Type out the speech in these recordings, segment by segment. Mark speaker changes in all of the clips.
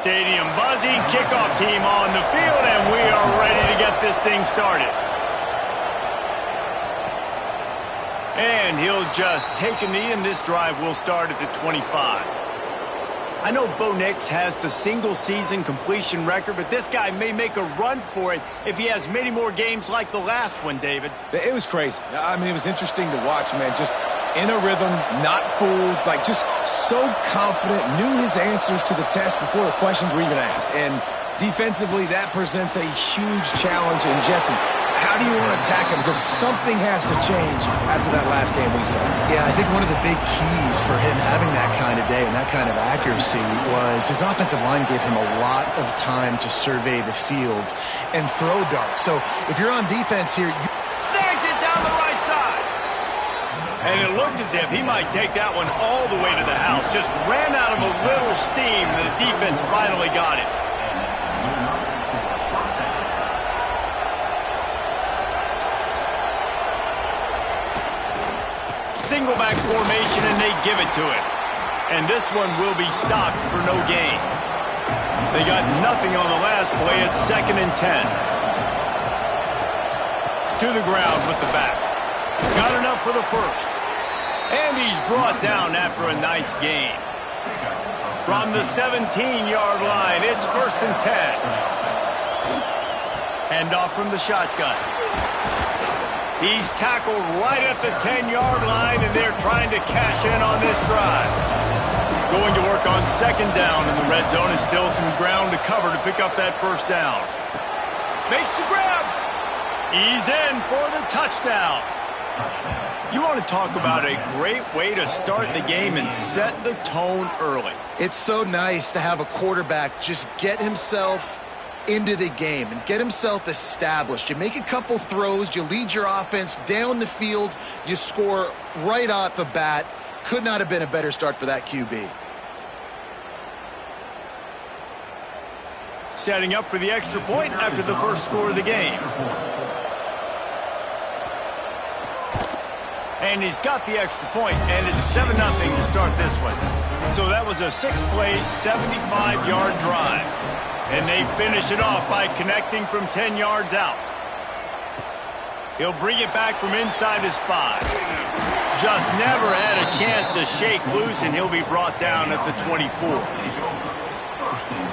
Speaker 1: stadium buzzing. Kickoff team on the field, and we are ready to get this thing started. And he'll just take a knee, and this drive will start at the 25. I know Bo Nix has the single-season completion record, but this guy may make a run for it if he has many more games like the last one, David.
Speaker 2: It was crazy. I mean, it was interesting to watch, man. Just in a rhythm, not fooled, like just so confident, knew his answers to the test before the questions were even asked. And defensively, that presents a huge challenge. And Jesse, how do you want to attack him? Because something has to change after that last game we saw.
Speaker 3: Yeah, I think one of the big keys for him having that kind of day and that kind of accuracy was his offensive line gave him a lot of time to survey the field and throw darts. So if you're on defense here,
Speaker 1: snags it down the right side. And it looked as if he might take that one all the way to the house. Just ran out of a little steam, and the defense finally got it. Single back formation, and they give it to him. And this one will be stopped for no gain. They got nothing on the last play. It's 2nd and 10. To the ground with the back. Got enough for the first. And he's brought down after a nice gain. From the 17-yard line, it's 1st and 10. Handoff from the shotgun. He's tackled right at the 10-yard line, and they're trying to cash in on this drive. Going to work on 2nd down in the red zone, and still some ground to cover to pick up that first down. Makes the grab. He's in for the touchdown. You want to talk about a great way to start the game and set the tone early.
Speaker 3: it's so nice to have a quarterback just get himself into the game and get himself established. You make a couple throws, you lead your offense down the field, you score right off the bat. Could not have been a better start for that QB.
Speaker 1: Setting up for the extra point after the first score of the game. And he's got the extra point, and it's 7-0 to start this one. So that was a 6-play, 75-yard drive. And they finish it off by connecting from 10 yards out. He'll bring it back from inside his 5. Just never had a chance to shake loose, and he'll be brought down at the 24.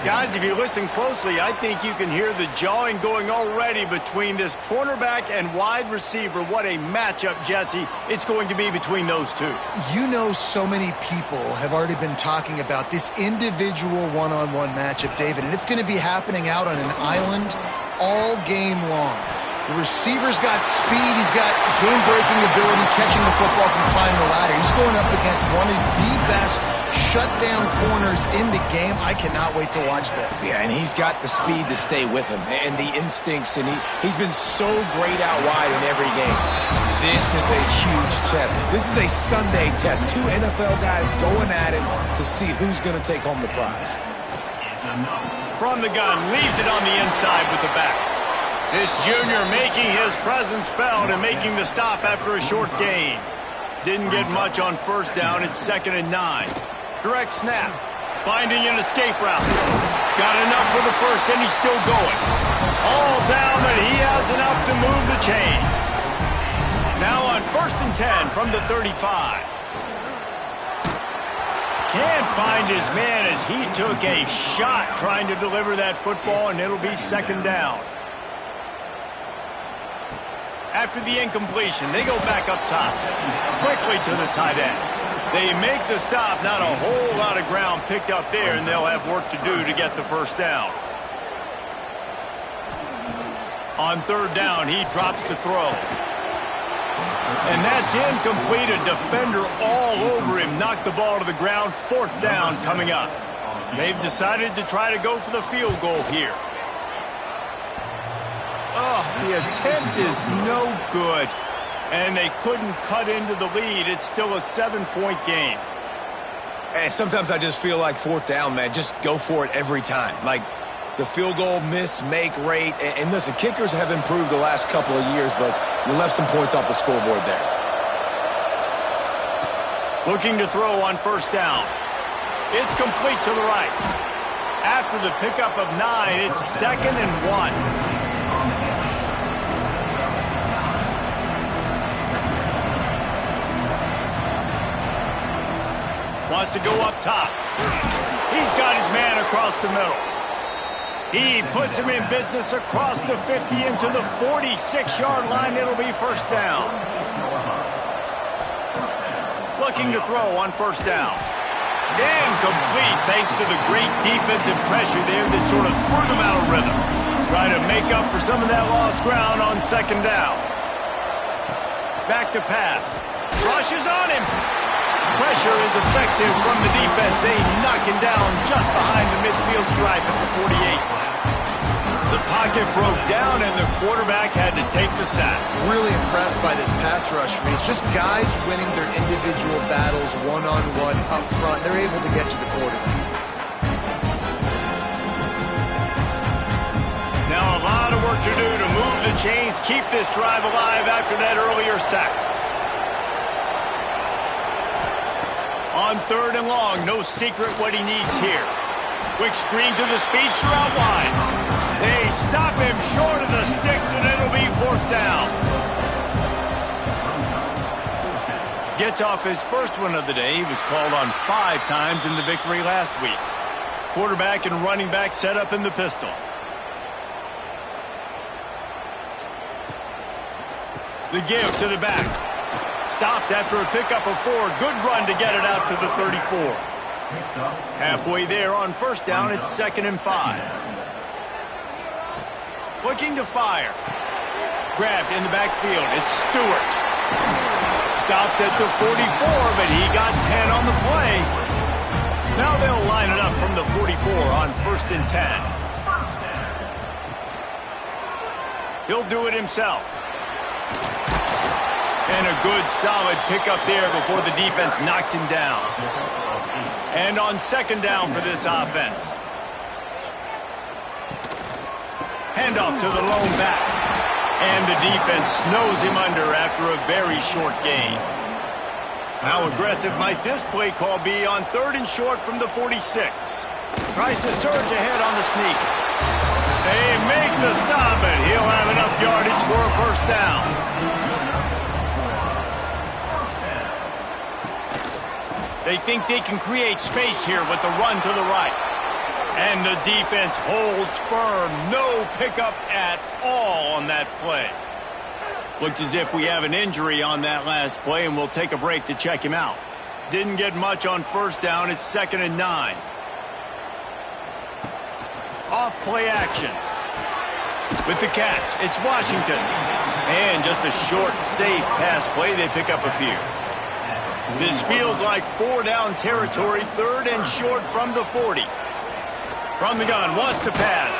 Speaker 1: Guys, if you listen closely, I think you can hear the jawing going already between this cornerback and wide receiver. What a matchup, Jesse, it's going to be between those two.
Speaker 3: You know, so many people have already been talking about this individual one-on-one matchup, David, and it's going to be happening out on an island all game long. The receiver's got speed, he's got game-breaking ability, catching the football, can climb the ladder. He's going up against one of the best shutdown corners in the game. I cannot wait to watch this.
Speaker 2: Yeah, and he's got the speed to stay with him and the instincts, and he's been so great out wide in every game. This is a huge test. This is a Sunday test. Two NFL guys going at it to see who's going to take home the prize.
Speaker 1: From the gun, leaves it on the inside with the back. This junior making his presence felt and making the stop after a short gain. Didn't get much on first down. It's 2nd and 9. Direct snap. Finding an escape route. Got enough for the first, and he's still going. All down, but he has enough to move the chains. Now on 1st and 10 from the 35. Can't find his man as he took a shot trying to deliver that football, and it'll be 2nd down. After the incompletion, they go back up top. Quickly to the tight end. They make the stop. Not a whole lot of ground picked up there, and they'll have work to do to get the first down. On 3rd down, he drops to throw. And that's incomplete. A defender all over him. Knocked the ball to the ground. 4th down coming up. They've decided to try to go for the field goal here. Oh, the attempt is no good. And they couldn't cut into the lead. It's still a 7-point game.
Speaker 2: And sometimes I just feel like 4th down, man. Just go for it every time. Like the field goal miss, make rate. And listen, kickers have improved the last couple of years, but you left some points off the scoreboard there.
Speaker 1: Looking to throw on 1st down. It's complete to the right. After the pickup of 9, it's 2nd and 1. Wants to go up top. He's got his man across the middle. He puts him in business across the 50 into the 46-yard line. It'll be first down. Looking to throw on first down. Incomplete thanks to the great defensive pressure there that sort of threw them out of rhythm. Trying to make up for some of that lost ground on second down. Back to pass. Rushes on him. Pressure is effective from the defense. They knock him down just behind the midfield stripe at the 48. The pocket broke down, and the quarterback had to take the sack.
Speaker 3: Really impressed by this pass rush, Reese. Just guys winning their individual battles one-on-one up front. They're able to get to the quarterback.
Speaker 1: Now a lot of work to do to move the chains, keep this drive alive after that earlier sack. On 3rd and long, no secret what he needs here. Quick screen to the speedster out wide. They stop him short of the sticks, and it'll be 4th down. Gets off his first one of the day. He was called on 5 times in the victory last week. Quarterback and running back set up in the pistol. The give to the back. Stopped after a pickup of 4. Good run to get it out to the 34. Halfway there on first down, it's 2nd and 5. Looking to fire. Grabbed in the backfield. It's Stewart. Stopped at the 44, but he got 10 on the play. Now they'll line it up from the 44 on 1st and 10. He'll do it himself. And a good, solid pickup there before the defense knocks him down. And on 2nd down for this offense. Handoff to the lone back. And the defense snows him under after a very short gain. How aggressive might this play call be on 3rd and short from the 46? Tries to surge ahead on the sneak. They make the stop, but he'll have enough yardage for a first down. They think they can create space here with the run to the right. And the defense holds firm. No pickup at all on that play. Looks as if we have an injury on that last play, and we'll take a break to check him out. Didn't get much on first down. It's 2nd and 9. Off play action. With the catch, it's Washington. And just a short, safe pass play. They pick up a few. This feels like 4-down territory, 3rd and short from the 40. From the gun, wants to pass.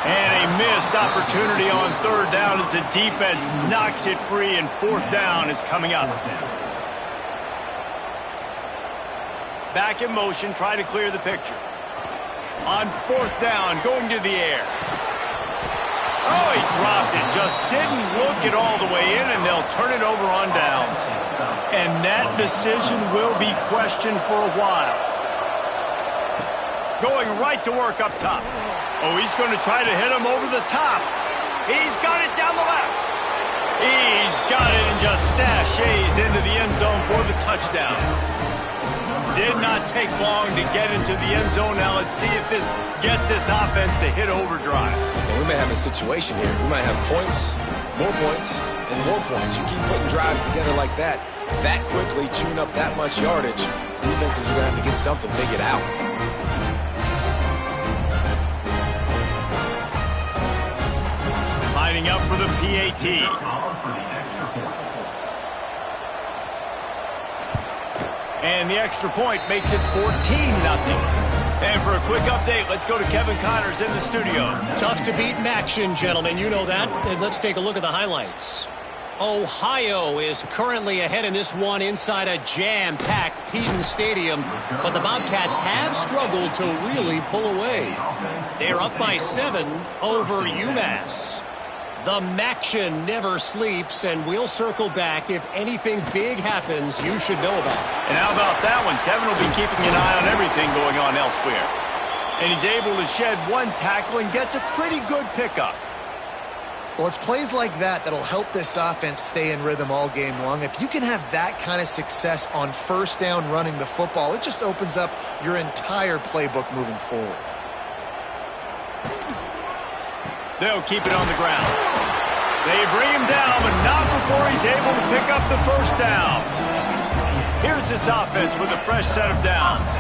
Speaker 1: And a missed opportunity on 3rd down as the defense knocks it free, and 4th down is coming up. Back in motion, try to clear the picture. On 4th down, going to the air. Oh, he dropped it. Just didn't look it all the way in, and they'll turn it over on downs. And that decision will be questioned for a while. Going right to work up top. Oh, he's going to try to hit him over the top. He's got it down the left. He's got it and just sashays into the end zone for the touchdown. Did not take long to get into the end zone. Now let's see if this gets this offense to hit overdrive.
Speaker 2: And we may have a situation here. We might have points, and more points. You keep putting drives together like that quickly, chewing up that much yardage, defenses are going to have to get something figured out.
Speaker 1: Lining up for the PAT. And the extra point makes it 14-0. And for a quick update, let's go to Kevin Connors in the studio.
Speaker 4: Tough to beat action, gentlemen. You know that. And let's take a look at the highlights. Ohio is currently ahead in this one inside a jam-packed Peden Stadium, but the Bobcats have struggled to really pull away. They're up by 7 over UMass. The Maction never sleeps, and we'll circle back. If anything big happens, you should know about it.
Speaker 1: And how about that one? Kevin will be keeping an eye on everything going on elsewhere. And he's able to shed one tackle and gets a pretty good pickup.
Speaker 3: Well, it's plays like that that'll help this offense stay in rhythm all game long. If you can have that kind of success on first down running the football, it just opens up your entire playbook moving forward.
Speaker 1: They'll keep it on the ground. They bring him down, but not before he's able to pick up the first down. Here's this offense with a fresh set of downs.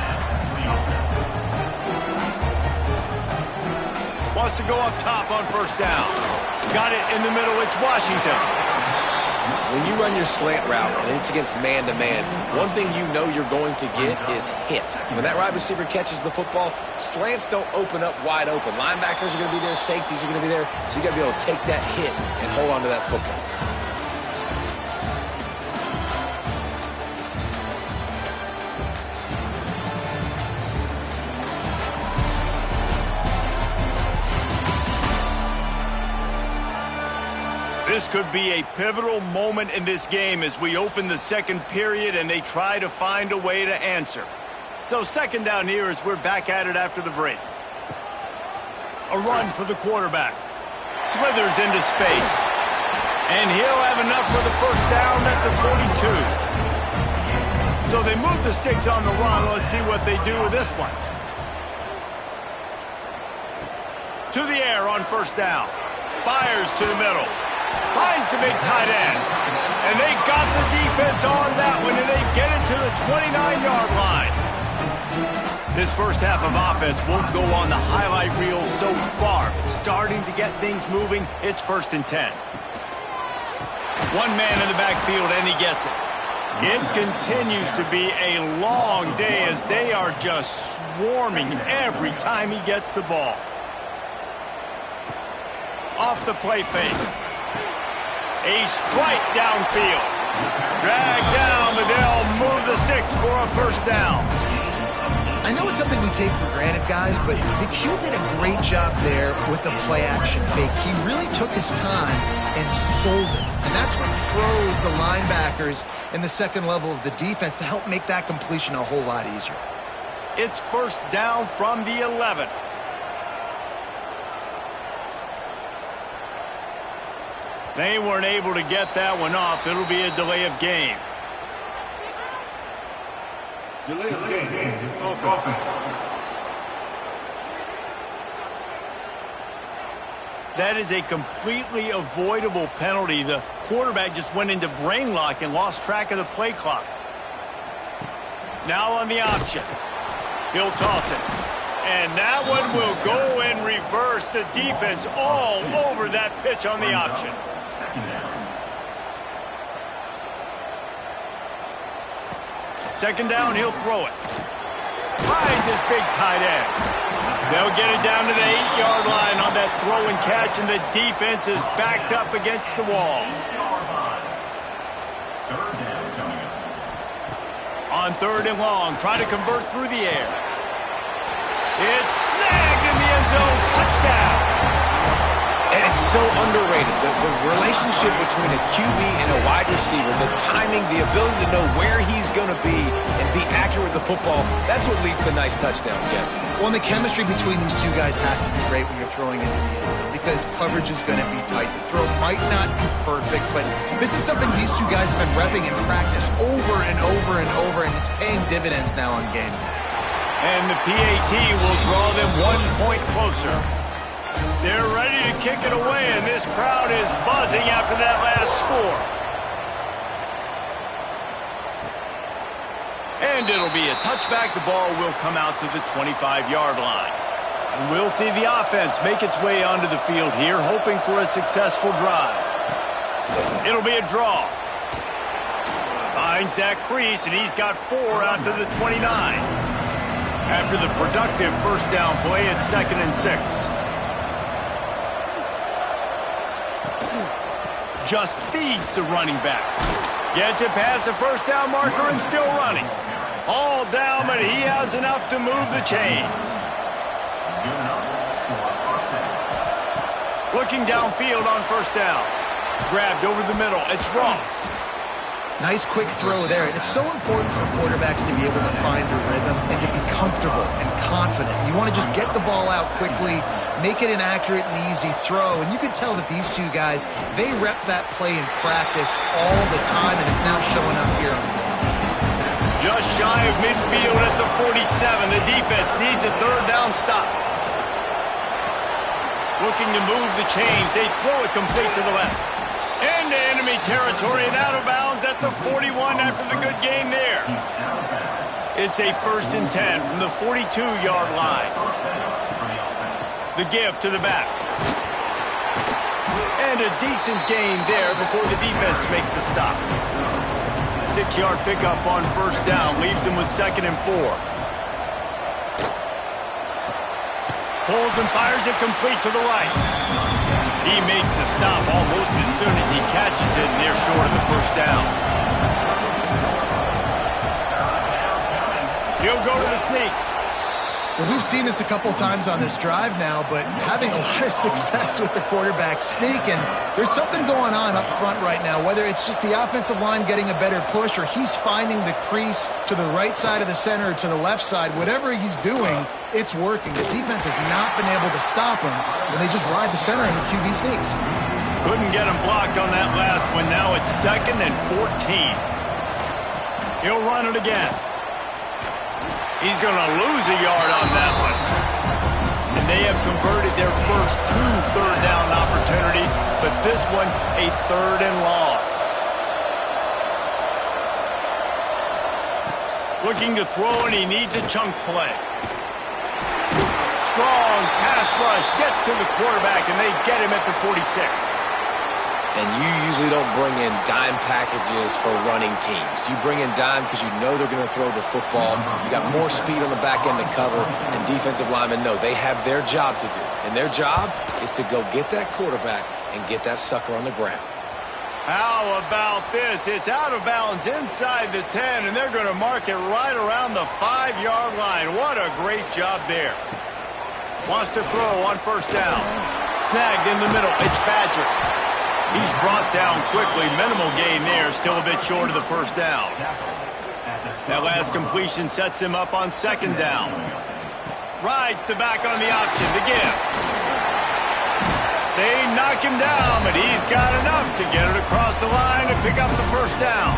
Speaker 1: Wants to go up top on first down. Got it in the middle. It's Washington.
Speaker 2: When you run your slant route and it's against man-to-man, one thing you know you're going to get is hit. When that wide receiver catches the football, slants don't open up wide open. Linebackers are going to be there. Safeties are going to be there. So you got to be able to take that hit and hold on to that football.
Speaker 1: This could be a pivotal moment in this game as we open the second period and they try to find a way to answer. So second down here as we're back at it after the break. A run for the quarterback. Slithers into space. And he'll have enough for the first down at the 42. So they move the sticks on the run. Let's see what they do with this one. To the air on first down. Fires to the middle. Finds the big tight end. And they got the defense on that one, and they get it to the 29-yard line. This first half of offense won't go on the highlight reel so far. But starting to get things moving, it's 1st and 10. One man in the backfield, and he gets it. It continues to be a long day as they are just swarming every time he gets the ball. Off the play fake. A strike downfield. Dragged down, but they'll move the sticks for a first down.
Speaker 3: I know it's something we take for granted, guys, but the Q did a great job there with the play-action fake. He really took his time and sold it. And that's what froze the linebackers in the second level of the defense to help make that completion a whole lot easier.
Speaker 1: It's first down from the 11. They weren't able to get that one off. It'll be a delay of game.
Speaker 5: Delay of game. Offense.
Speaker 1: That is a completely avoidable penalty. The quarterback just went into brain lock and lost track of the play clock. Now on the option. He'll toss it. And that one will go in reverse. The defense all over that pitch on the option. Second down, he'll throw it. Finds his big tight end. They'll get it down to the 8-yard line on that throw and catch, and the defense is backed up against the wall. On 3rd and long, try to convert through the air. It's snagged in the end zone. Touchdown.
Speaker 2: And it's so underrated. The relationship between a QB and a wide receiver, the timing, the ability to know where he's going to be and be accurate with the football, that's what leads to nice touchdowns, Jesse.
Speaker 3: Well, and the chemistry between these two guys has to be great when you're throwing into the end zone because coverage is going to be tight. The throw might not be perfect, but this is something these two guys have been repping in practice over and over and over, and it's paying dividends now on game day.
Speaker 1: And the PAT will draw them 1 point closer. They're ready to kick it away, and this crowd is buzzing after that last score. And it'll be a touchback. The ball will come out to the 25-yard line. And we'll see the offense make its way onto the field here, hoping for a successful drive. It'll be a draw. Finds that crease, and he's got 4 out to the 29. After the productive first down play, it's 2nd and 6. Just feeds the running back. Gets it past the first down marker and still running. All down, but he has enough to move the chains. Looking downfield on first down. Grabbed over the middle. It's Ross.
Speaker 3: Nice quick throw there. And it's so important for quarterbacks to be able to find a rhythm and to be comfortable and confident confident. You want to just get the ball out quickly, make it an accurate and easy throw. And you can tell that these two guys, they rep that play in practice all the time, and it's now showing up here on the game.
Speaker 1: Just shy of midfield at the 47. The defense needs a third down stop. Looking to move the chains. They throw it complete to the left. Into enemy territory and out of bounds at the 41 after the good gain there. It's a 1st and 10 from the 42-yard line. The give to the back. And a decent gain there before the defense makes the stop. 6-yard pickup on 1st down leaves them with 2nd and 4. Pulls and fires it complete to the right. He makes the stop almost as soon as he catches it, and they're short of the 1st down. He'll go to the sneak.
Speaker 3: Well, we've seen this a couple times on this drive now, but having a lot of success with the quarterback sneak, and there's something going on up front right now, whether it's just the offensive line getting a better push or he's finding the crease to the right side of the center or to the left side. Whatever he's doing, it's working. The defense has not been able to stop him, and they just ride the center and the QB sneaks.
Speaker 1: Couldn't get him blocked on that last one. Now it's 2nd and 14. He'll run it again. He's going to lose a yard on that one. And they have converted their first 2 third down opportunities, but this one a 3rd and long. Looking to throw, and he needs a chunk play. Strong pass rush gets to the quarterback, and they get him at the 46.
Speaker 2: And you usually don't bring in dime packages for running teams. You bring in dime because you know they're going to throw the football. You got more speed on the back end to cover, and defensive linemen know they have their job to do. And their job is to go get that quarterback and get that sucker on the ground.
Speaker 1: How about this? It's out of bounds inside the 10, and they're going to mark it right around the 5-yard line. What a great job there. Wants to throw on 1st down. Snagged in the middle. It's Badger. He's brought down quickly. Minimal gain there. Still a bit short of the 1st down. That last completion sets him up on 2nd down. Rides the back on the option. The give. They knock him down, but he's got enough to get it across the line and pick up the 1st down.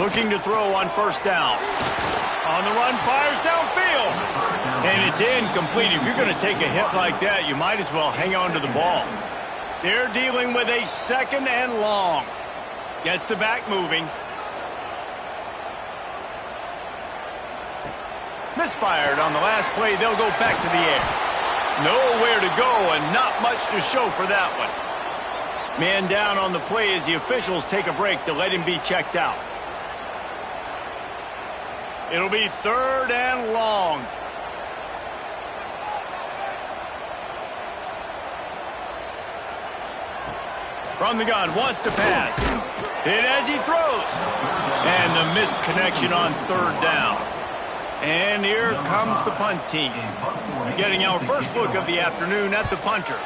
Speaker 1: Looking to throw on 1st down. On the run, fires downfield. And it's incomplete. If you're going to take a hit like that, you might as well hang on to the ball. They're dealing with a 2nd and long. Gets the back moving. Misfired on the last play. They'll go back to the air. Nowhere to go and not much to show for that one. Man down on the play as the officials take a break to let him be checked out. It'll be 3rd and long. From the gun, wants to pass. Hit as he throws. And the missed connection on 3rd down. And here comes the punt team. Getting our first look of the afternoon at the punter.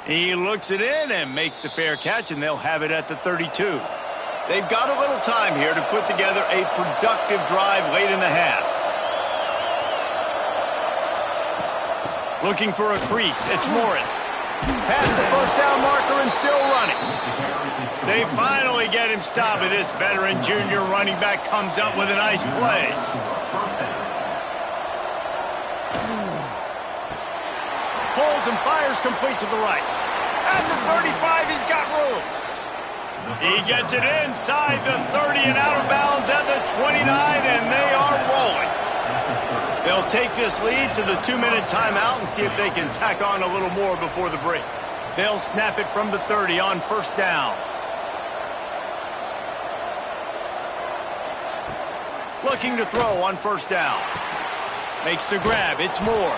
Speaker 1: He looks it in and makes the fair catch, and they'll have it at the 32. They've got a little time here to put together a productive drive late in the half. Looking for a crease. It's Morris. Past the 1st down marker and still running. They finally get him stopped, and this veteran junior running back comes up with a nice play. Holds and fires complete to the right. At the 35, he's got room. He gets it inside the 30 and out of bounds at the 29, and they are rolling. They'll take this lead to the 2-minute timeout and see if they can tack on a little more before the break. They'll snap it from the 30 on 1st down. Looking to throw on 1st down. Makes the grab. It's Moore.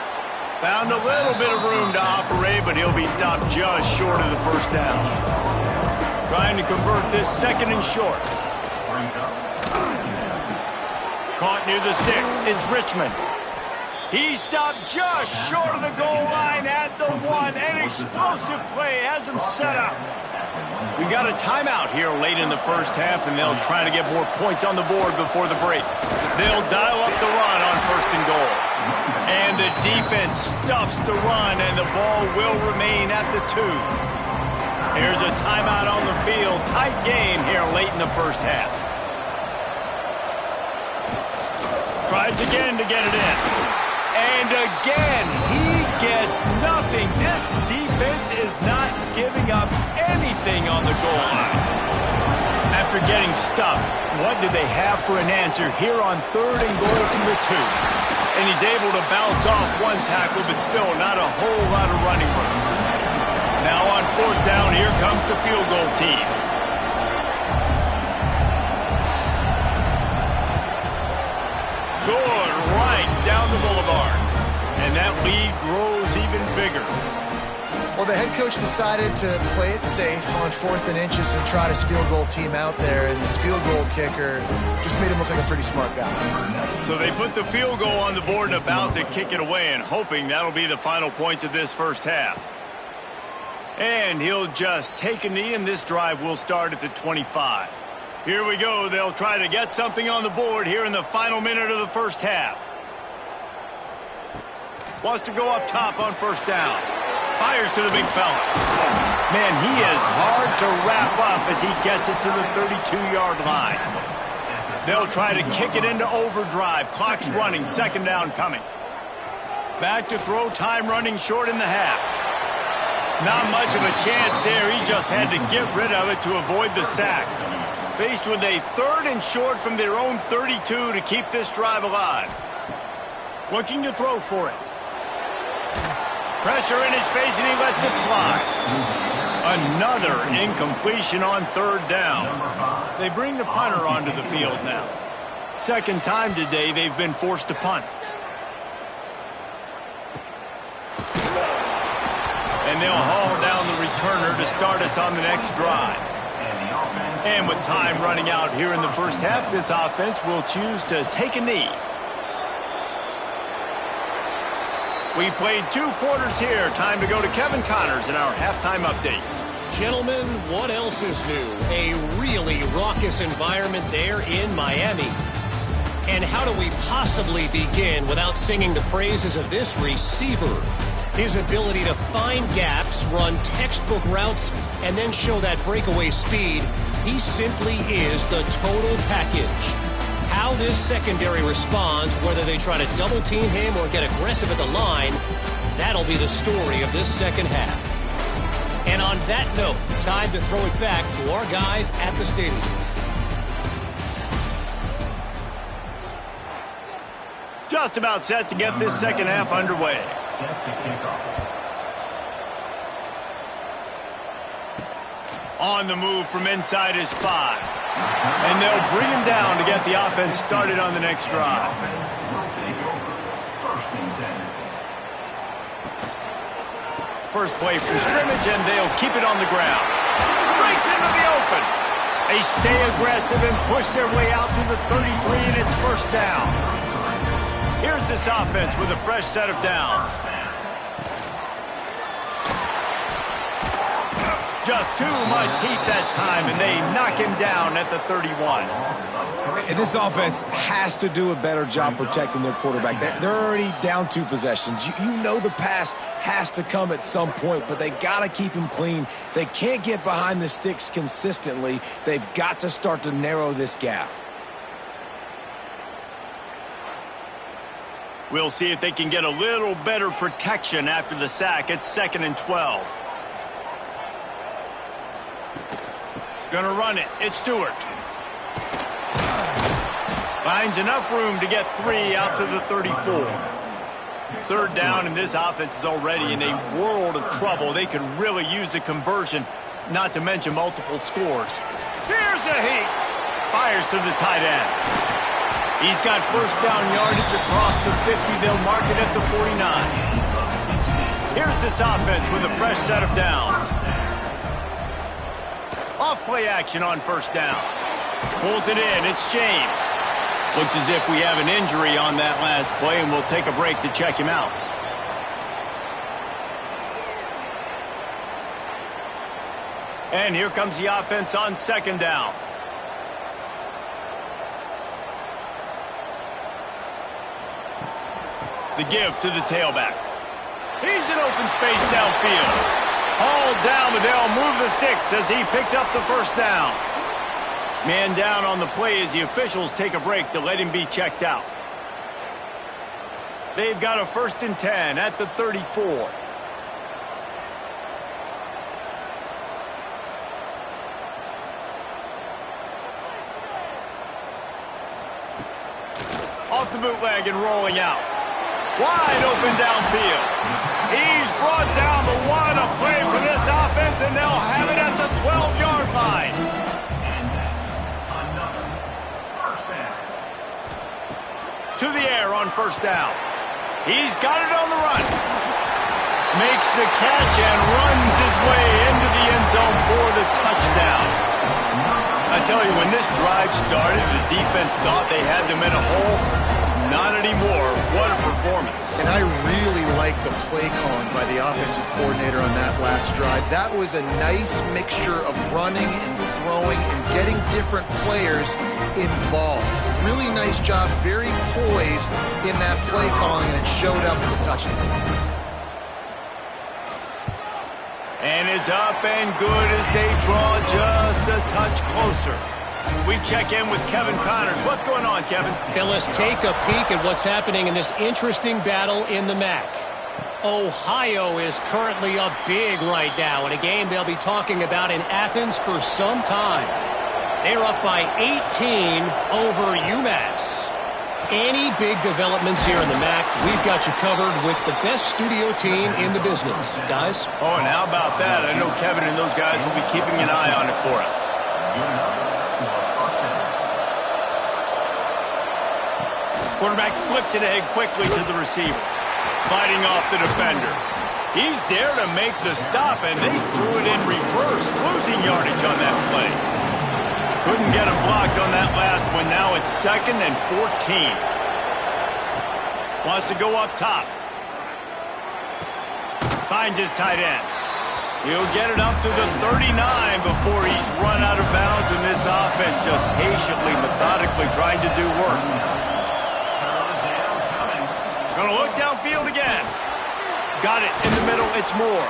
Speaker 1: Found a little bit of room to operate, but he'll be stopped just short of the 1st down. Trying to convert this 2nd and short. Caught near the sticks. It's Richmond. He stopped just short of the goal line at the 1. An explosive play has him set up. We got a timeout here late in the first half, and they'll try to get more points on the board before the break. They'll dial up the run on 1st and goal. And the defense stuffs the run, and the ball will remain at the 2. Here's a timeout on the field. Tight game here late in the first half. Tries again to get it in. And again, he gets nothing. This defense is not giving up anything on the goal line. After getting stuffed, what do they have for an answer here on 3rd and goal from the 2? And he's able to bounce off one tackle, but still not a whole lot of running room. Now on 4th down, here comes the field goal team. Good, right down the boulevard. And that lead grows even bigger.
Speaker 3: Well, the head coach decided to play it safe on 4th and inches and trot his field goal team out there, and his field goal kicker just made him look like a pretty smart guy.
Speaker 1: So they put the field goal on the board and about to kick it away, and hoping that'll be the final points of this first half. And he'll just take a knee, and this drive will start at the 25. Here we go. They'll try to get something on the board here in the final minute of the first half. Wants to go up top on 1st down. Fires to the big fella. Man, he is hard to wrap up as he gets it to the 32-yard line. They'll try to kick it into overdrive. Clock's running. 2nd down coming. Back to throw. Time running short in the half. Not much of a chance there. He just had to get rid of it to avoid the sack. Faced with a 3rd and short from their own 32 to keep this drive alive. Looking to throw for it. Pressure in his face, and he lets it fly. Another incompletion on 3rd down. They bring the punter onto the field now. 2nd time today they've been forced to punt. And they'll haul down the returner to start us on the next drive. And with time running out here in the first half, this offense will choose to take a knee. We've played 2 quarters here. Time to go to Kevin Connors in our halftime update.
Speaker 4: Gentlemen, what else is new? A really raucous environment there in Miami. And how do we possibly begin without singing the praises of this receiver? His ability to find gaps, run textbook routes, and then show that breakaway speed. He simply is the total package. How this secondary responds, whether they try to double-team him or get aggressive at the line, that'll be the story of this second half. And on that note, time to throw it back to our guys at the stadium.
Speaker 1: Just about set to get this second half underway. On the move from inside his 5. And they'll bring him down to get the offense started on the next drive. First play from scrimmage, and they'll keep it on the ground. Breaks into the open. They stay aggressive and push their way out to the 33, and it's 1st down. Here's this offense with a fresh set of downs. Just too much heat that time, and they knock him down at the 31.
Speaker 2: And this offense has to do a better job protecting their quarterback. They're already down 2 possessions. You know the pass has to come at some point, but they got to keep him clean. They can't get behind the sticks consistently. They've got to start to narrow this gap.
Speaker 1: We'll see if they can get a little better protection after the sack. It's 2nd and 12. Gonna run it. It's Stewart. Finds enough room to get 3 out to the 34. 3rd down, and this offense is already in a world of trouble. They could really use a conversion, not to mention multiple scores. Here's a heat. Fires to the tight end. He's got 1st down yardage across the 50. They'll mark it at the 49. Here's this offense with a fresh set of downs. Off-play action on 1st down. Pulls it in. It's James. Looks as if we have an injury on that last play, and we'll take a break to check him out. And here comes the offense on second down. The give to the tailback. He's in open space downfield. Hauled down, but they'll move the sticks as he picks up the first down. Man down on the play as the officials take a break to let him be checked out. They've got a 1st and 10 at the 34. Off the bootleg and rolling out. Wide open downfield. He's brought down the one. A play for this offense, and they'll have it at the 12-yard line. To the air on first down. He's got it on the run. Makes the catch and runs his way into the end zone for the touchdown. I tell you, when this drive started, the defense thought they had them in a hole. Not anymore. What a performance.
Speaker 3: And I really like the play calling by the offensive coordinator on that last drive. That was a nice mixture of running and throwing and getting different players involved. Really nice job, very poised in that play calling, and it showed up with the touchdown.
Speaker 1: And it's up and good as they draw just a touch closer. We check in with Kevin Connors. What's going on, Kevin?
Speaker 4: Fellas, take a peek at what's happening in this interesting battle in the MAC. Ohio is currently up big right now in a game they'll be talking about in Athens for some time. They're up by 18 over UMass. Any big developments here in the MAC, we've got you covered with the best studio team in the business. Guys?
Speaker 1: Oh, and how about that? I know Kevin and those guys will be keeping an eye on it for us. Quarterback flips it ahead quickly to the receiver. Fighting off the defender. He's there to make the stop, and they threw it in reverse, losing yardage on that play. Couldn't get him blocked on that last one. Now it's 2nd and 14. Wants to go up top. Finds his tight end. He'll get it up to the 39 before he's run out of bounds, and this offense just patiently, methodically trying to do work. Gonna look downfield again. Got it in the middle. It's Moore.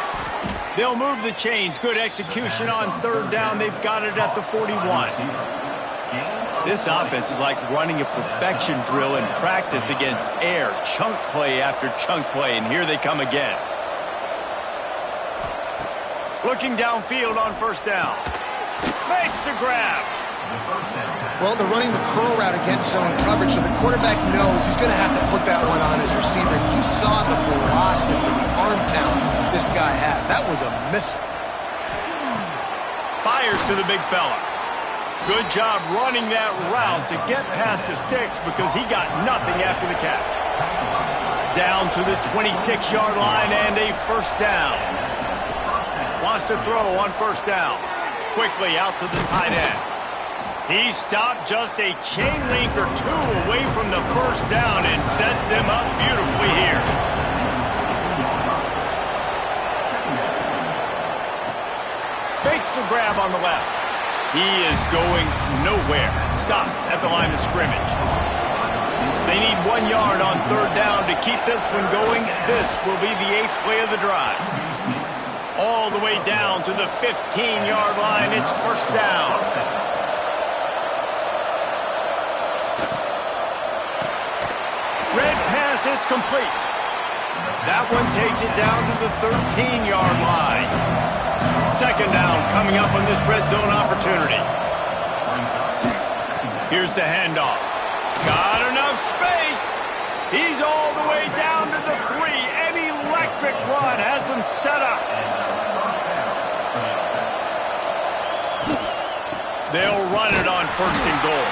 Speaker 1: They'll move the chains. Good execution on 3rd down. They've got it at the 41. This offense is like running a perfection drill in practice against air. Chunk play after chunk play, and here they come again. Looking downfield on 1st down. Makes the grab.
Speaker 3: Well, they're running the curl route against zone coverage, so the quarterback knows he's going to have to put that one on his receiver. You saw the velocity, the arm talent this guy has. That was a missile.
Speaker 1: Fires to the big fella. Good job running that route to get past the sticks because he got nothing after the catch. Down to the 26-yard line and a 1st down. Wants to throw on 1st down. Quickly out to the tight end. He stopped just a chain link or two away from the 1st down and sets them up beautifully here. Makes the grab on the left. He is going nowhere. Stop at the line of scrimmage. They need 1 yard on 3rd down to keep this one going. This will be the 8th play of the drive. All the way down to the 15-yard line. It's 1st down. Red pass, it's complete. That one takes it down to the 13-yard line. 2nd down coming up on this red zone opportunity. Here's the handoff. Got enough space. He's all the way down to the 3. An electric run has him set up. They'll run it on 1st and goal.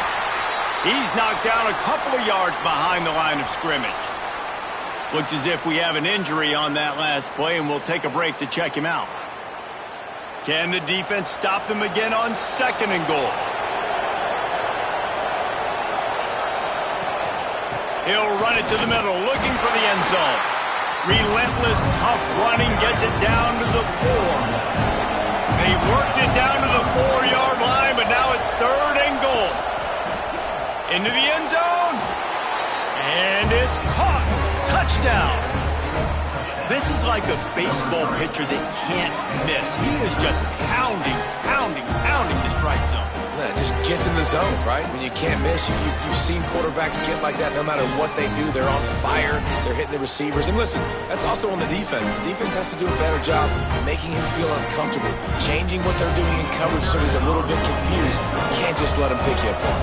Speaker 1: He's knocked down a couple of yards behind the line of scrimmage. Looks as if we have an injury on that last play, and we'll take a break to check him out. Can the defense stop them again on 2nd and goal? He'll run it to the middle, looking for the end zone. Relentless, tough running gets it down to the 4. They worked it down to the 4-yard line, but now it's 3rd and goal. Into the end zone. And it's caught. Touchdown. This is like a baseball pitcher that can't miss. He is just pounding the strike zone.
Speaker 2: It just gets in the zone, right? When you can't miss, you've seen quarterbacks get like that no matter what they do. They're on fire. They're hitting the receivers. And listen, that's also on the defense. The defense has to do a better job making him feel uncomfortable, changing what they're doing in coverage so he's a little bit confused. You can't just let him pick you apart.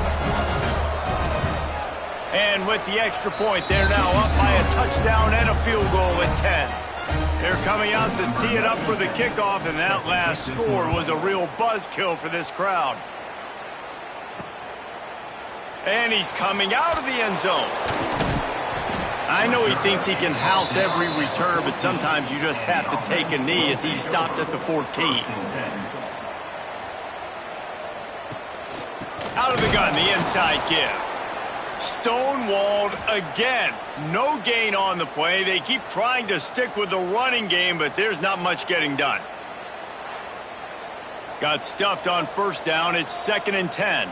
Speaker 1: And with the extra point, they're now up by a touchdown and a field goal at 10. They're coming out to tee it up for the kickoff, and that last score was a real buzzkill for this crowd. And he's coming out of the end zone. I know he thinks he can house every return, but sometimes you just have to take a knee as he stopped at the 14. Out of the gun, the inside give. Stonewalled again. No gain on the play. They keep trying to stick with the running game, but there's not much getting done. Got stuffed on 1st down. It's 2nd and 10.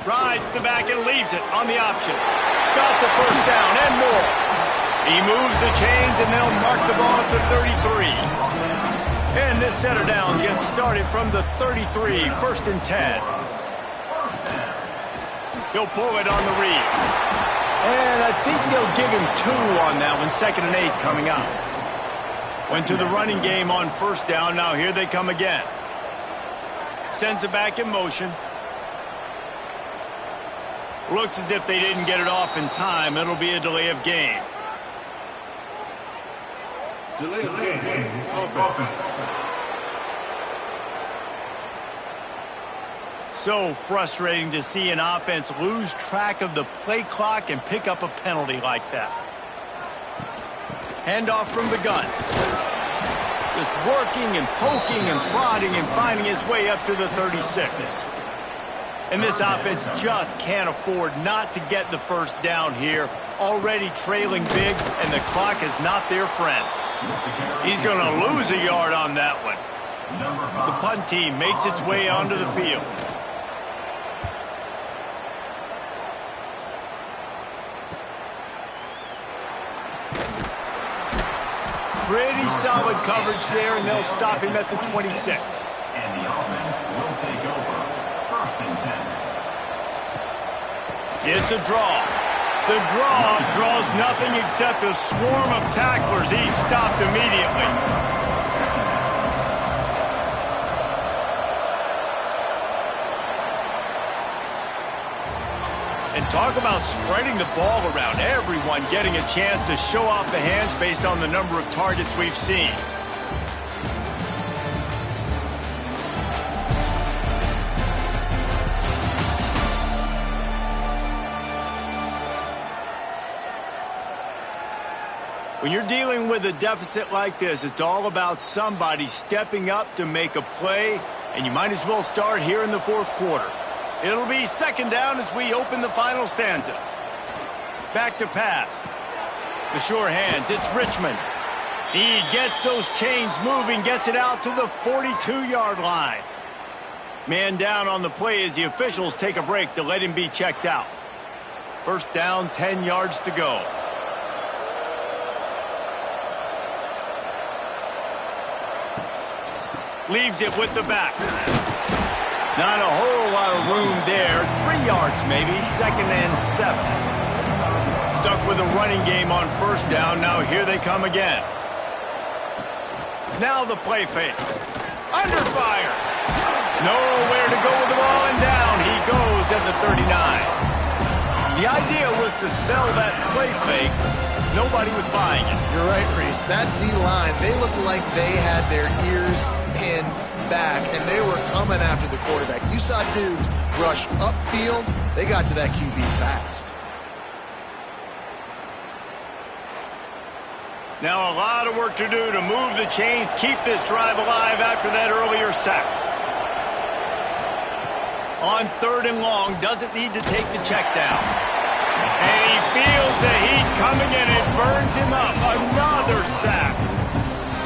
Speaker 1: Rides the back and leaves it on the option. Got the 1st down and more. He moves the chains and they'll mark the ball at the 33. And this set of downs gets started from the 33, 1st and 10. He'll pull it on the read. And I think they'll give him 2 on that one, 2nd and 8 coming up. Went to the running game on 1st down. Now here they come again. Sends it back in motion. Looks as if they didn't get it off in time. It'll be a delay of game.
Speaker 5: Delay of game. Offense.
Speaker 1: So frustrating to see an offense lose track of the play clock and pick up a penalty like that. Handoff from the gun. Just working and poking and prodding and finding his way up to the 36. And this offense just can't afford not to get the 1st down here. Already trailing big, and the clock is not their friend. He's going to lose a yard on that one. The punt team makes its way onto the field. Pretty solid coverage there, and they'll stop him at the 26.
Speaker 6: And the offense will take over. 1st and 10.
Speaker 1: It's a draw. The draw draws nothing except a swarm of tacklers. He's stopped immediately. And talk about spreading the ball around. Everyone getting a chance to show off the hands based on the number of targets we've seen. When you're dealing with a deficit like this, it's all about somebody stepping up to make a play, and you might as well start here in the 4th quarter. It'll be 2nd down as we open the final stanza. Back to pass. The sure hands, it's Richmond. He gets those chains moving, gets it out to the 42-yard line. Man down on the play as the officials take a break to let him be checked out. 1st down, 10 yards to go. Leaves it with the back. Not a whole lot of room there. 3 yards maybe. 2nd and 7. Stuck with a running game on 1st down. Now here they come again. Now the play fake. Under fire. Nowhere to go with the ball, and down he goes at the 39. The idea was to sell that play fake. Nobody was buying it.
Speaker 3: You're right, Reese. That D-line, they looked like they had their ears pinned back, and they were coming after the quarterback. You saw dudes rush upfield. They got to that QB fast.
Speaker 1: Now a lot of work to do to move the chains, keep this drive alive after that earlier sack. On 3rd and long, doesn't need to take the check down. And he feels the heat coming and it burns him up. Another sack.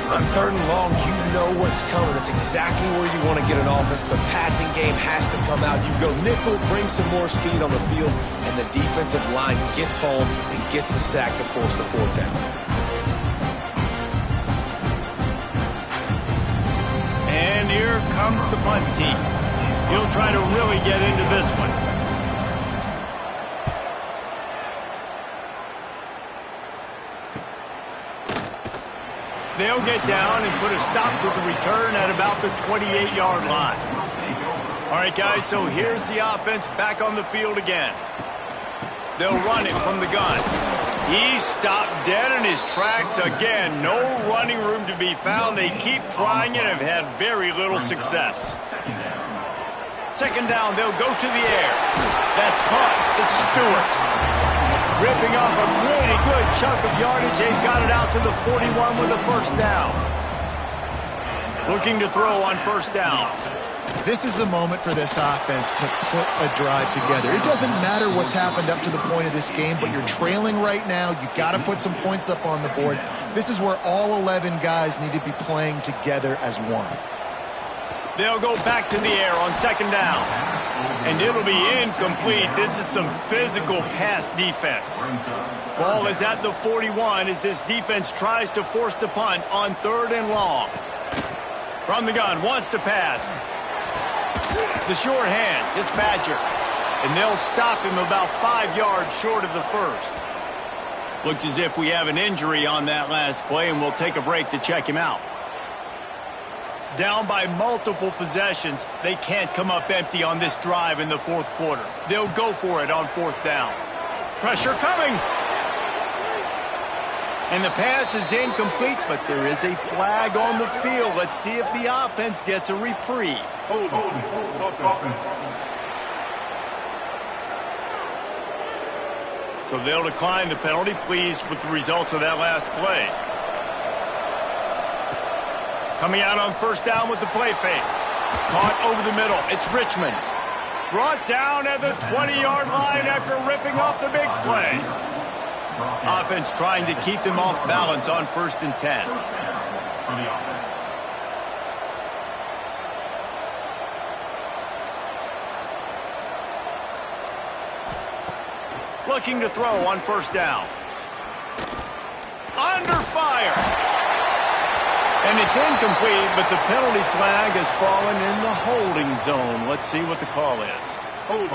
Speaker 2: On 3rd and long, you know what's coming. That's exactly where you want to get an offense. The passing game has to come out. You go nickel, bring some more speed on the field, and the defensive line gets home and gets the sack to force the 4th down.
Speaker 1: And here comes the punt team. He'll try to really get into this one. They'll get down and put a stop to the return at about the 28-yard line. All right, guys, so here's the offense back on the field again. They'll run it from the gun. He's stopped dead in his tracks again. No running room to be found. They keep trying it and have had very little success. 2nd down, they'll go to the air. That's caught. It's Stewart. Ripping off a pretty good chunk of yardage. They've got it out to the 41 with a 1st down. Looking to throw on 1st down.
Speaker 3: This is the moment for this offense to put a drive together. It doesn't matter what's happened up to the point of this game, but you're trailing right now. You got to put some points up on the board. This is where all 11 guys need to be playing together as one.
Speaker 1: They'll go back to the air on 2nd down. And it'll be incomplete. This is some physical pass defense. Ball is at the 41 as this defense tries to force the punt on 3rd and long. From the gun, wants to pass. The short hands, it's Badger. And they'll stop him about 5 yards short of the 1st. Looks as if we have an injury on that last play, and we'll take a break to check him out. Down by multiple possessions, they can't come up empty on this drive in the 4th quarter. They'll go for it on 4th down. Pressure coming. And the pass is incomplete, but there is a flag on the field. Let's see if the offense gets a reprieve.
Speaker 5: Hold.
Speaker 1: So they'll decline the penalty, pleased with the results of that last play. Coming out on 1st down with the play fake. Caught over the middle. It's Richmond. Brought down at the 20-yard line after ripping off the big play. Offense trying to keep them off balance on 1st and 10. Looking to throw on 1st down. Under fire. And it's incomplete, but the penalty flag has fallen in the holding zone. Let's see what the call is.
Speaker 5: Hold.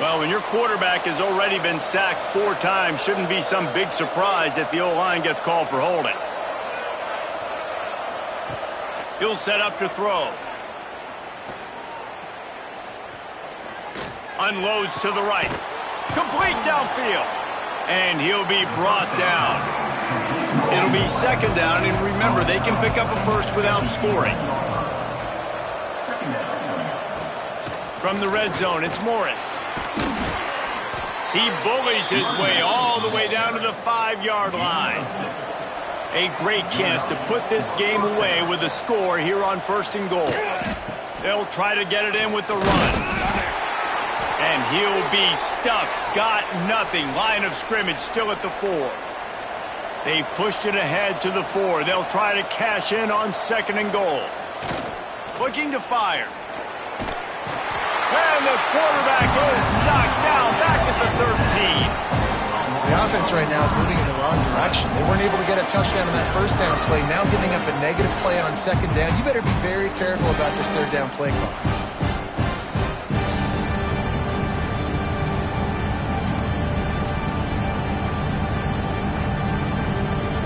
Speaker 1: Well, when your quarterback has already been sacked 4 times, shouldn't be some big surprise if the O-line gets called for holding. He'll set up to throw. Unloads to the right. Complete downfield. And he'll be brought down. It'll be 2nd down, and remember, they can pick up a 1st without scoring. From the red zone, it's Morris. He bullies his way all the way down to the 5-yard line. A great chance to put this game away with a score here on 1st and goal. They'll try to get it in with the run. And he'll be stuffed. Got nothing. Line of scrimmage still at the 4. They've pushed it ahead to the 4. They'll try to cash in on 2nd and goal. Looking to fire. And the quarterback is knocked down back at the 13.
Speaker 3: The offense right now is moving in the wrong direction. They weren't able to get a touchdown on that 1st down play. Now giving up a negative play on 2nd down. You better be very careful about this 3rd down play call.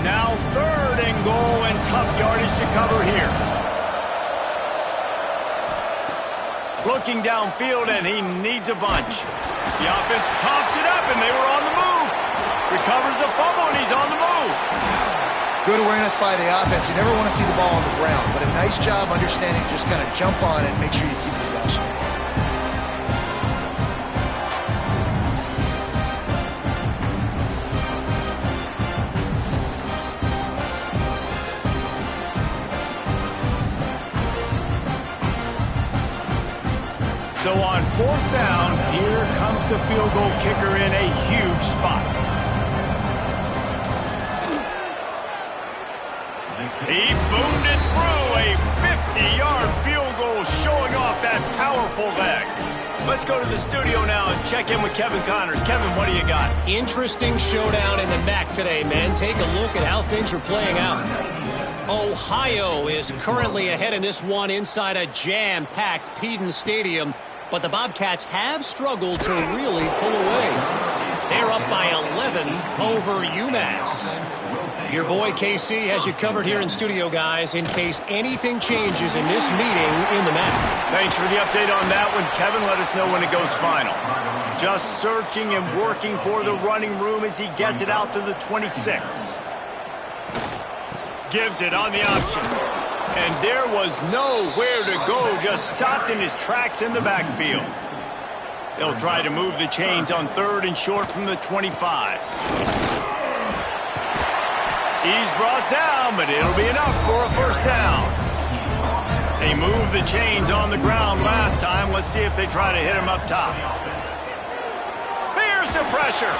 Speaker 1: Now 3rd and goal and tough yardage to cover here. Looking downfield, and he needs a bunch. The offense pops it up, and they were on the move. Recovers the fumble, and he's on the move.
Speaker 3: Good awareness by the offense. You never want to see the ball on the ground, but a nice job understanding to just kind of jump on it and make sure you keep possession.
Speaker 1: So on 4th down, here comes the field goal kicker in a huge spot. He boomed it through a 50-yard field goal, showing off that powerful leg. Let's go to the studio now and check in with Kevin Connors. Kevin, what do you got?
Speaker 4: Interesting showdown in the MAC today, man. Take a look at how things are playing out. Ohio is currently ahead in this one inside a jam-packed Peden Stadium, but the Bobcats have struggled to really pull away. They're up by 11 over UMass. Your boy KC has you covered here in studio, guys, in case anything changes in this meeting in the MAC.
Speaker 1: Thanks for the update on that one, Kevin. Let us know when it goes final. Just searching and working for the running room as he gets it out to the 26. Gives it on the option. And there was nowhere to go, just stopped in his tracks in the backfield. They'll try to move the chains on 3rd and short from the 25. He's brought down, but it'll be enough for a 1st down. They moved the chains on the ground last time. Let's see if they try to hit him up top. Here's the pressure.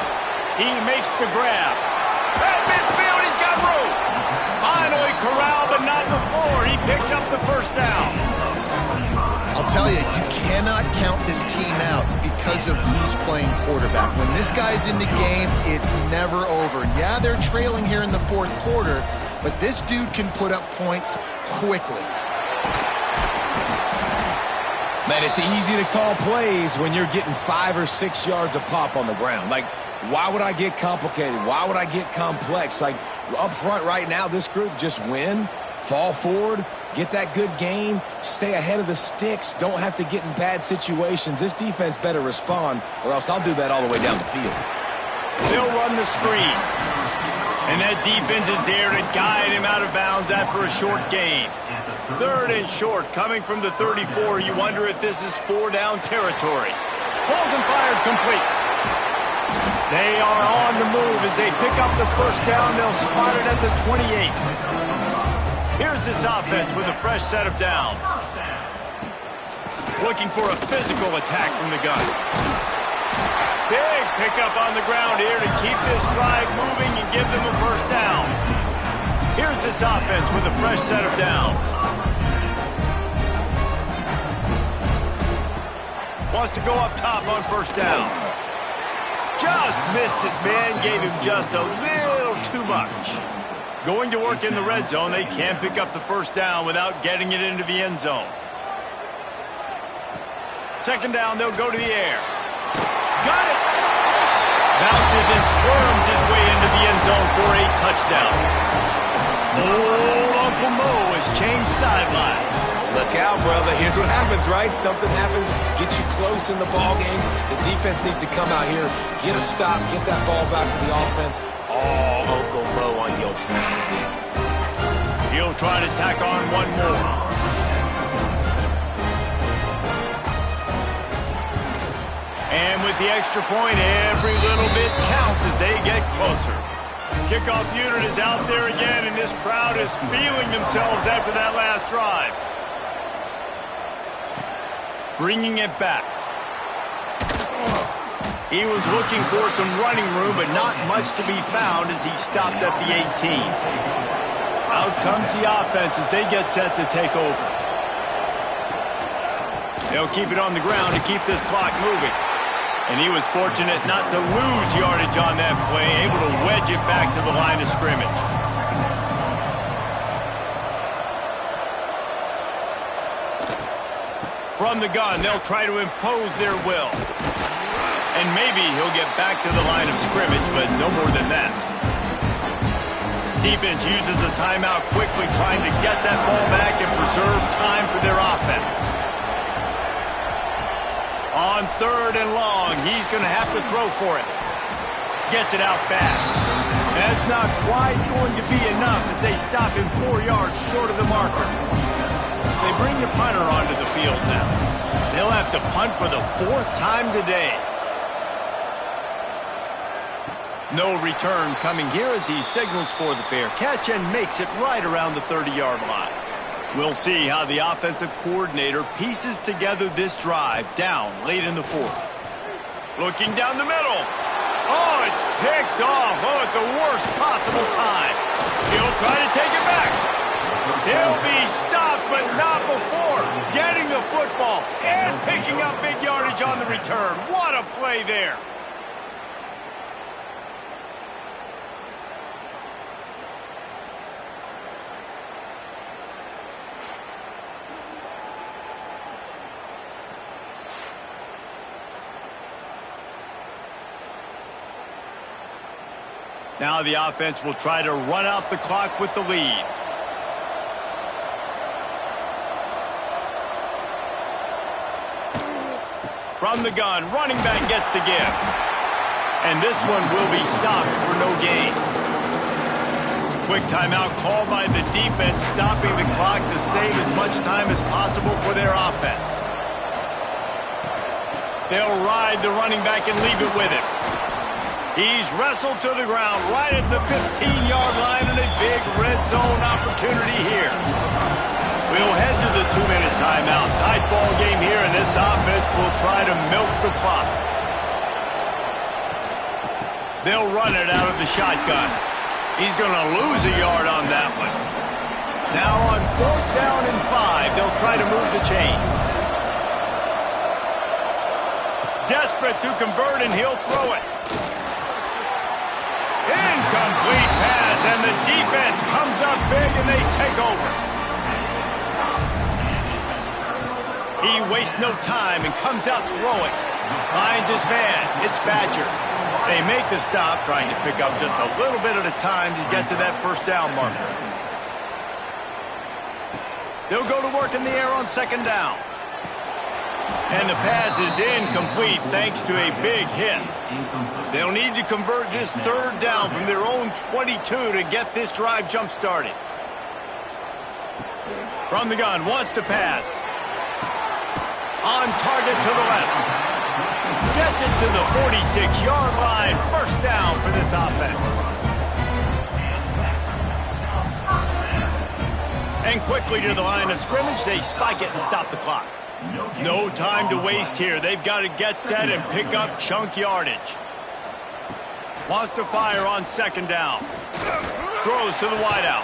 Speaker 1: He makes the grab. At midfield, he's got room. Finally corralled, but not before. He picked up the 1st down.
Speaker 3: I'll tell you, you cannot count this team out because of who's playing quarterback. When this guy's in the game, it's never over. Yeah, they're trailing here in the 4th quarter, but this dude can put up points quickly.
Speaker 2: Man, it's easy to call plays when you're getting 5 or 6 yards a pop on the ground. Like, why would I get complicated? Why would I get complex? Like, up front right now, this group just win, fall forward, get that good gain, stay ahead of the sticks, don't have to get in bad situations. This defense better respond, or else I'll do that all the way down the field.
Speaker 1: They'll run the screen. And that defense is there to guide him out of bounds after a short gain. 3rd and short, coming from the 34. You wonder if this is 4-down territory. Pulls and fired complete. They are on the move as they pick up the 1st down. They'll spot it at the 28. Here's this offense with a fresh set of downs. Looking for a physical attack from the gun. Big pickup on the ground here to keep this drive moving and give them a 1st down. Here's this offense with a fresh set of downs. Wants to go up top on 1st down. Just missed his man, gave him just a little too much. Going to work in the red zone, they can pick up the 1st down without getting it into the end zone. 2nd down, they'll go to the air. Got it! Bounces and squirms his way into the end zone for a touchdown. Old Uncle Mo has changed sidelines.
Speaker 2: Look out, brother. Here's what happens, right? Something happens, get you close in the ball game. The defense needs to come out here, get a stop, get that ball back to the offense. Oh, Uncle Mo on your side.
Speaker 1: He'll try to tack on one more. And with the extra point, every little bit counts as they get closer. Kickoff unit is out there again, and this crowd is feeling themselves after that last drive. Bringing it back. He was looking for some running room, but not much to be found as he stopped at the 18. Out comes the offense as they get set to take over. They'll keep it on the ground to keep this clock moving. And he was fortunate not to lose yardage on that play, able to wedge it back to the line of scrimmage. From the gun, they'll try to impose their will. And maybe he'll get back to the line of scrimmage, but no more than that. Defense uses a timeout quickly, trying to get that ball back and preserve time for their offense. On 3rd and long, he's going to have to throw for it. Gets it out fast. That's not quite going to be enough as they stop him 4 yards short of the marker. They bring the punter onto the field now. They'll have to punt for the 4th time today. No return coming here as he signals for the fair catch and makes it right around the 30-yard line. We'll see how the offensive coordinator pieces together this drive down late in the fourth. Looking down the middle. Oh, it's picked off. Oh, at the worst possible time. He'll try to take it back. He'll be stopped, but not before getting the football and picking up big yardage on the return. What a play there. Now the offense will try to run out the clock with the lead. From the gun, running back gets to give. And this one will be stopped for no gain. Quick timeout called by the defense, stopping the clock to save as much time as possible for their offense. They'll ride the running back and leave it with him. He's wrestled to the ground right at the 15-yard line and a big red zone opportunity here. We'll head to the 2-minute timeout. Tight ball game here, and this offense will try to milk the clock. They'll run it out of the shotgun. He's going to lose a yard on that one. Now on 4th down and 5, they'll try to move the chains. Desperate to convert, and he'll throw it. Incomplete pass, and the defense comes up big, and they take over. He wastes no time and comes out throwing. Finds his man. It's Badger. They make the stop, trying to pick up just a little bit at a time to get to that first down marker. They'll go to work in the air on 2nd down. And the pass is incomplete thanks to a big hit. They'll need to convert this 3rd down from their own 22 to get this drive jump-started. From the gun, wants to pass. On target to the left. Gets it to the 46-yard line. 1st down for this offense. And quickly to the line of scrimmage, they spike it and stop the clock. No time to waste here. They've got to get set and pick up chunk yardage. Wants to fire on 2nd down. Throws to the wideout.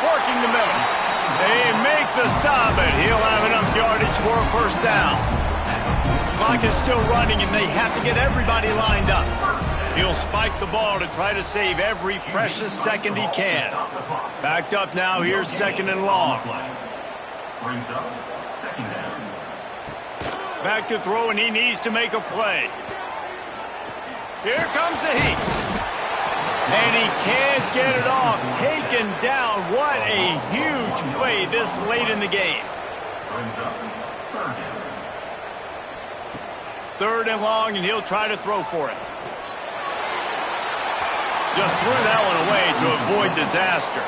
Speaker 1: Working the middle. They make the stop, but he'll have enough yardage for a 1st down. Clock is still running, and they have to get everybody lined up. He'll spike the ball to try to save every precious second he can. Backed up now. Here's 2nd and long.
Speaker 6: Brings up 2nd down.
Speaker 1: Back to throw, and he needs to make a play. Here comes the heat. And he can't get it off. Taken down. What a huge play this late in the game.
Speaker 6: Brings up 3rd down.
Speaker 1: 3rd and long, and he'll try to throw for it. Just threw that one away to avoid disaster.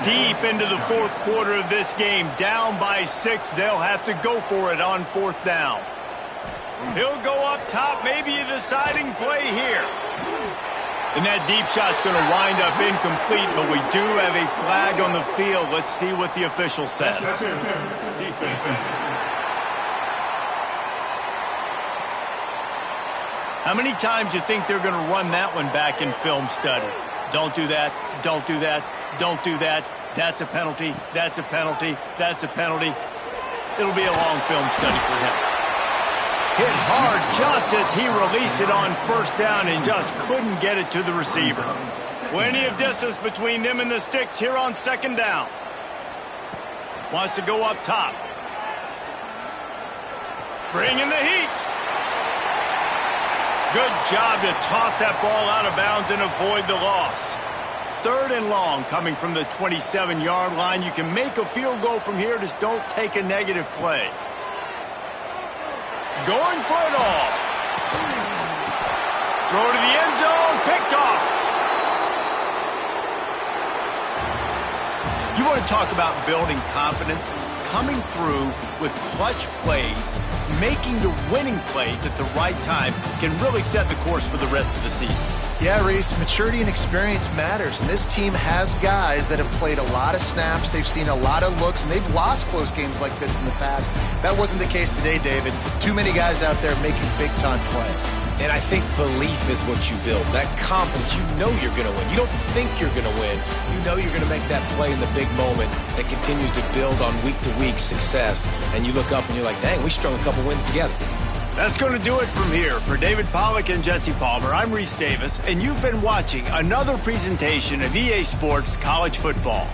Speaker 1: Deep into the 4th quarter of this game, down by 6, they'll have to go for it on 4th down. He'll go up top, maybe a deciding play here. And that deep shot's going to wind up incomplete, but we do have a flag on the field. Let's see what the official says. How many times do you think they're going to run that one back in film study? Don't do that, don't do that, don't do that. That's a penalty, that's a penalty, that's a penalty. It'll be a long film study for him. Hit hard just as he released it on 1st down and just couldn't get it to the receiver. Plenty of distance between them and the sticks here on 2nd down. Wants to go up top. Bring in the heat. Good job to toss that ball out of bounds and avoid the loss. 3rd and long coming from the 27-yard line. You can make a field goal from here, just don't take a negative play. Going for it all. Throw to the end zone, picked off. You want to talk about building confidence? Coming through with clutch plays, making the winning plays at the right time can really set the course for the rest of the season.
Speaker 3: Yeah, Reese, maturity and experience matters. And this team has guys that have played a lot of snaps. They've seen a lot of looks, and they've lost close games like this in the past. That wasn't the case today, David. Too many guys out there making big-time plays.
Speaker 2: And I think belief is what you build. That confidence, you know you're going to win. You don't think you're going to win. You know you're going to make that play in the big moment that continues to build on week-to-week success. And you look up and you're like, dang, we strung a couple wins together.
Speaker 1: That's going to do it from here. For David Pollack and Jesse Palmer, I'm Reese Davis, and you've been watching another presentation of EA Sports College Football.